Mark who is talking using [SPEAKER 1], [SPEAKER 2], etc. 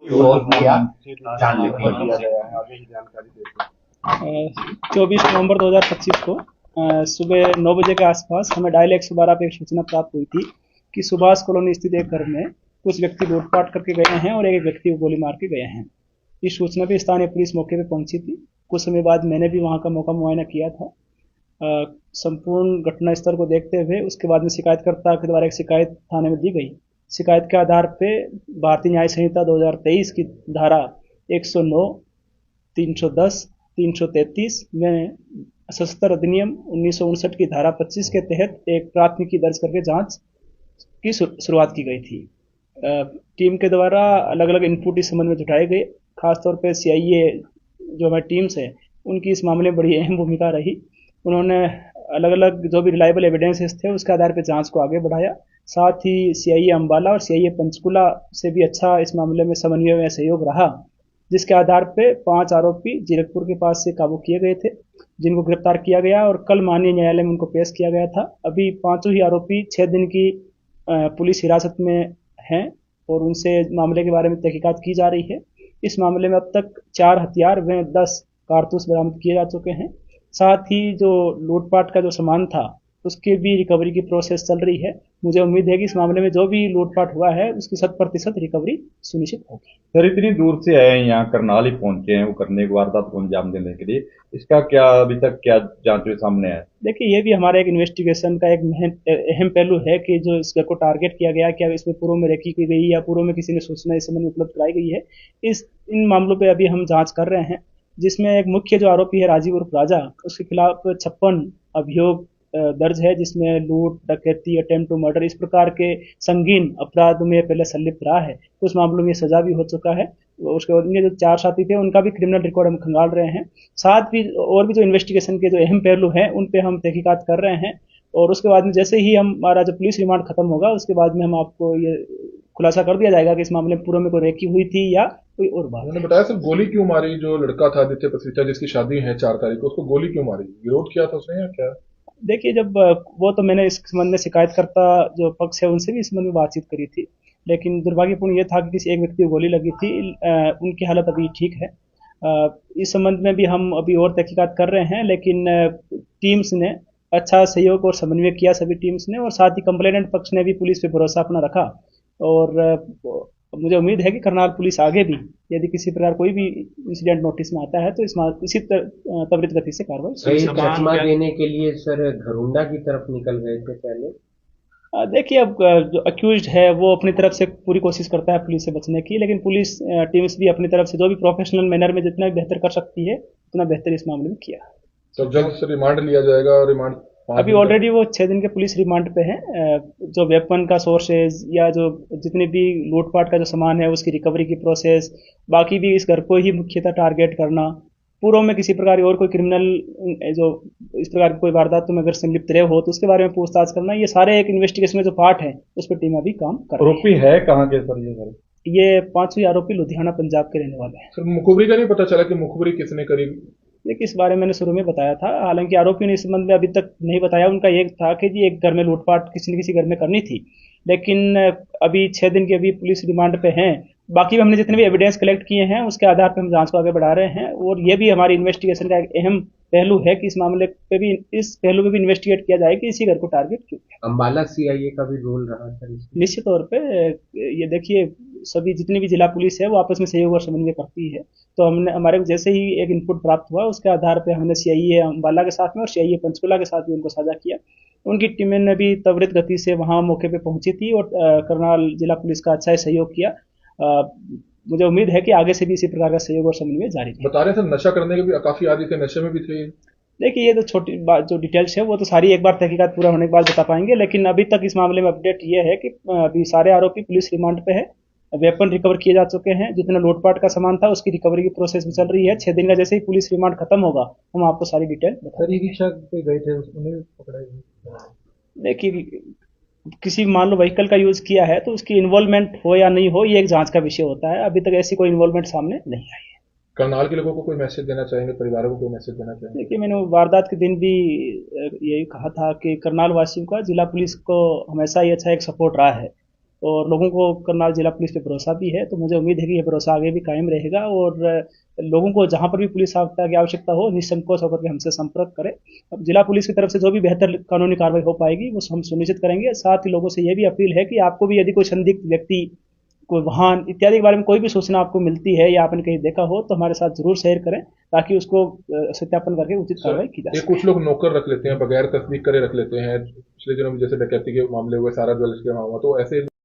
[SPEAKER 1] और किया जान लेते हैं उनसे।
[SPEAKER 2] 24 नवंबर 2025 को सुबह 9 बजे के आसपास हमें डायल 112 पे एक सूचना प्राप्त हुई थी कि सुभाष कॉलोनी स्थित एक घर में कुछ व्यक्ति लूटपाट करके गए हैं और एक व्यक्ति को गोली मार के गए हैं। इस सूचना पे स्थानीय पुलिस मौके पे पहुंची थी। कुछ समय बाद मैंने भी वहां का मौका मुआयना किया था। संपूर्ण घटना स्थल को देखते हुए उसके बाद में शिकायतकर्ता के द्वारा एक शिकायत थाने में दी गई। शिकायत के आधार पे भारतीय न्याय संहिता 2023 की धारा 109, 310, 333 में सशस्त्र अधिनियम 1959 की धारा 25 के तहत एक प्राथमिकी दर्ज करके जांच की शुरुआत की गई थी। टीम के द्वारा अलग अलग इनपुट इस संबंध में जुटाए गए। खासतौर पर सीआईए जो हमारी टीम्स है उनकी इस मामले में बड़ी अहम भूमिका रही। उन्होंने अलग अलग जो भी रिलायबल एविडेंसेस थे उसके आधार पर जांच को आगे बढ़ाया। साथ ही सीआईए अम्बाला और सीआईए पंचकुला से भी अच्छा इस मामले में समन्वय में सहयोग रहा, जिसके आधार पे 5 आरोपी जीरकपुर के पास से काबू किए गए थे, जिनको गिरफ्तार किया गया और कल माननीय न्यायालय में उनको पेश किया गया था। अभी पांचों ही आरोपी 6 दिन की पुलिस हिरासत में हैं और उनसे मामले के बारे में तहकीकात की जा रही है। इस मामले में अब तक 4 हथियार व 10 कारतूस बरामद किए जा चुके हैं। साथ ही जो लूटपाट का जो सामान था उसकी भी रिकवरी की प्रोसेस चल रही है। मुझे उम्मीद है कि इस मामले में जो भी लूटपाट हुआ है उसकी 100% रिकवरी सुनिश्चित होगी।
[SPEAKER 3] सर इतनी दूर से आए हैं, यहाँ करनाल ही पहुंचे हैं वो करने की वारदात को अंजाम देने के लिए, इसका क्या अभी तक क्या जांच में सामने आया?
[SPEAKER 2] देखिए, ये भी हमारा एक इन्वेस्टिगेशन का एक अहम पहलू है कि जो इस घर को टारगेट किया गया, क्या इसमें पूर्व में रेकी की गई या पूर्व में किसी ने सूचना इस संबंध में उपलब्ध कराई गई है। इन मामलों पे अभी हम जांच कर रहे हैं, जिसमें एक मुख्य जो आरोपी है राजीव उर्फ राजा, उसके खिलाफ 56 अभियोग दर्ज है, जिसमें लूट, डकैती, अटेम्प्ट टू मर्डर इस प्रकार के संगीन अपराध में पहले संलिप्त रहा है। कुछ मामलों में सजा भी हो चुका है। उसके बाद में जो 4 साथी थे उनका भी क्रिमिनल रिकॉर्ड हम खंगाल रहे हैं। साथ भी और भी जो इन्वेस्टिगेशन के जो अहम पहलू हैं उन पे हम तहकीकात कर रहे हैं और उसके बाद में जैसे ही हमारा जो पुलिस रिमांड खत्म होगा उसके बाद में हम आपको ये खुलासा कर दिया जाएगा कि इस मामले में पूर्व में कोई रेकी हुई थी या कोई और बात।
[SPEAKER 4] उन्होंने बताया सर गोली क्यों मारी? जो लड़का था आदित्य पसीचा जिसकी शादी है 4 तारीख को, उसको गोली क्यों मारी? विरोध किया था उसने या क्या?
[SPEAKER 2] देखिए, जब वो तो मैंने इस संबंध में शिकायतकर्ता जो पक्ष है उनसे भी इस संबंध में बातचीत करी थी, लेकिन दुर्भाग्यपूर्ण ये था कि किसी एक व्यक्ति को गोली लगी थी। उनकी हालत अभी ठीक है। इस संबंध में भी हम अभी और तहकीकात कर रहे हैं, लेकिन टीम्स ने अच्छा सहयोग और समन्वय किया सभी टीम्स ने, और साथ ही कंप्लेनेंट पक्ष ने भी पुलिस पे भरोसा अपना रखा। और मुझे उम्मीद है कि करनाल पुलिस आगे भी यदि किसी प्रकार कोई भी इंसिडेंट नोटिस में आता है तो इसी त्वरित गति से कार्रवाई।
[SPEAKER 1] चकमा देने के लिए सर घरुंडा की तरफ निकल गए थे पहले।
[SPEAKER 2] देखिए, अब जो अक्यूज्ड है वो अपनी तरफ से पूरी कोशिश करता है पुलिस से बचने की, लेकिन पुलिस टीम्स भी अपनी तरफ से जो भी प्रोफेशनल मैनर में जितना भी बेहतर कर सकती है उतना बेहतर इस मामले में किया।
[SPEAKER 4] तो जल्द से रिमांड लिया जाएगा? रिमांड
[SPEAKER 2] अभी ऑलरेडी वो 6 दिन के पुलिस रिमांड पे हैं। जो वेपन का सोर्सेज या जो जितने भी लूटपाट का जो सामान है उसकी रिकवरी की प्रोसेस, बाकी भी इस घर को ही मुख्यतः टारगेट करना, पूर्व में किसी प्रकार और कोई क्रिमिनल जो इस प्रकार की कोई वारदात में अगर संलिप्त रहे हो तो उसके बारे में पूछताछ करना, ये सारे एक इन्वेस्टिगेशन में जो पार्ट है उस पर टीम अभी काम कर रही है।
[SPEAKER 3] आरोपी है कहाँ के सर ये सर?
[SPEAKER 2] ये 5 ही आरोपी लुधियाना पंजाब के रहने वाले हैं।
[SPEAKER 4] सर मुखबिरी का नहीं पता चला कि मुखबिरी किसने करी?
[SPEAKER 2] देखिए, इस बारे में मैंने शुरू में बताया था, हालांकि आरोपी ने इस संबंध में अभी तक नहीं बताया। उनका ये था कि जी एक घर में लूटपाट किसी न किसी घर में करनी थी, लेकिन अभी 6 दिन की अभी पुलिस रिमांड पे हैं। बाकी हमने जितने भी एविडेंस कलेक्ट किए हैं उसके आधार पर हम जांच को आगे बढ़ा रहे हैं, और ये भी हमारी इन्वेस्टिगेशन का एक अहम पहलू है कि इस मामले पे भी, इस पहलू पे भी इन्वेस्टिगेट किया जाए कि इसी घर को टारगेट क्यों किया।
[SPEAKER 1] अम्बाला सीआईए का भी रोल रहा था इसमें।
[SPEAKER 2] निश्चित तौर पे ये देखिए, सभी जितनी भी जिला पुलिस है वो आपस में सहयोग और समन्वय करती है। तो हमने हमारे जैसे ही एक इनपुट प्राप्त हुआ उसके आधार पे हमने सीआईए अम्बाला के साथ में और सीआईए पंचकुला के साथ भी उनको साझा किया। उनकी टीमें ने भी त्वरित गति से वहां मौके पे पहुंची थी और करनाल जिला पुलिस का अच्छा सहयोग किया। मुझे उम्मीद है कि आगे से भी इसी प्रकार का सहयोग और समन्वय जारी रहेगा।
[SPEAKER 4] बता रहे थे नशा करने के भी काफी आदी थे, नशे में भी थे।
[SPEAKER 2] देखिए, ये तो छोटी बात, जो डिटेल्स है वो तो सारी एक बार तहकीकात पूरा होने के बाद बता पाएंगे, लेकिन अभी तक इस मामले में अपडेट ये है कि अभी सारे आरोपी पुलिस रिमांड पे है। वेपन रिकवर किए जा चुके हैं, जितना लूटपाट का सामान था उसकी रिकवरी की प्रोसेस भी चल रही है। 6 दिन का जैसे ही पुलिस रिमांड खत्म होगा हम आपको सारी डिटेल बता देंगे। देखिए, किसी मान लो व्हीकल का यूज किया है तो उसकी इन्वॉल्वमेंट हो या नहीं हो ये एक जांच का विषय होता है। अभी तक ऐसी कोई इन्वॉल्वमेंट सामने नहीं आई है।
[SPEAKER 4] करनाल के लोगों को कोई मैसेज देना चाहेंगे, परिवारों को कोई मैसेज देना चाहेंगे?
[SPEAKER 2] देखिए, मैंने वारदात के दिन भी यही कहा था कि करनाल वासियों का जिला पुलिस को हमेशा ही अच्छा एक सपोर्ट रहा है। और लोगों को करनाल जिला पुलिस पे भरोसा भी है। तो मुझे उम्मीद है कि यह भरोसा आगे भी कायम रहेगा और लोगों को जहां पर भी पुलिस सहायता की आवश्यकता हो निसंकोच होकर के हमसे संपर्क करें। अब जिला पुलिस की तरफ से जो भी बेहतर कानूनी कार्रवाई हो पाएगी वो हम सुनिश्चित करेंगे। साथ ही लोगों से यह भी अपील है कि आपको भी यदि कोई संदिग्ध व्यक्ति, कोई वाहन इत्यादि के बारे में कोई भी सूचना आपको मिलती है या आपने कहीं देखा हो तो हमारे साथ जरूर शेयर करें ताकि उसको सत्यापन करके उचित कार्रवाई की जा
[SPEAKER 4] ये
[SPEAKER 2] सके।
[SPEAKER 4] कुछ लोग नौकर रख लेते हैं, बगैर तस्दीक करे रख लेते हैं। पिछले दिनों में जैसे डकैती के मामले हुए, सारा ज्वेलर्स के मामला, तो ऐसे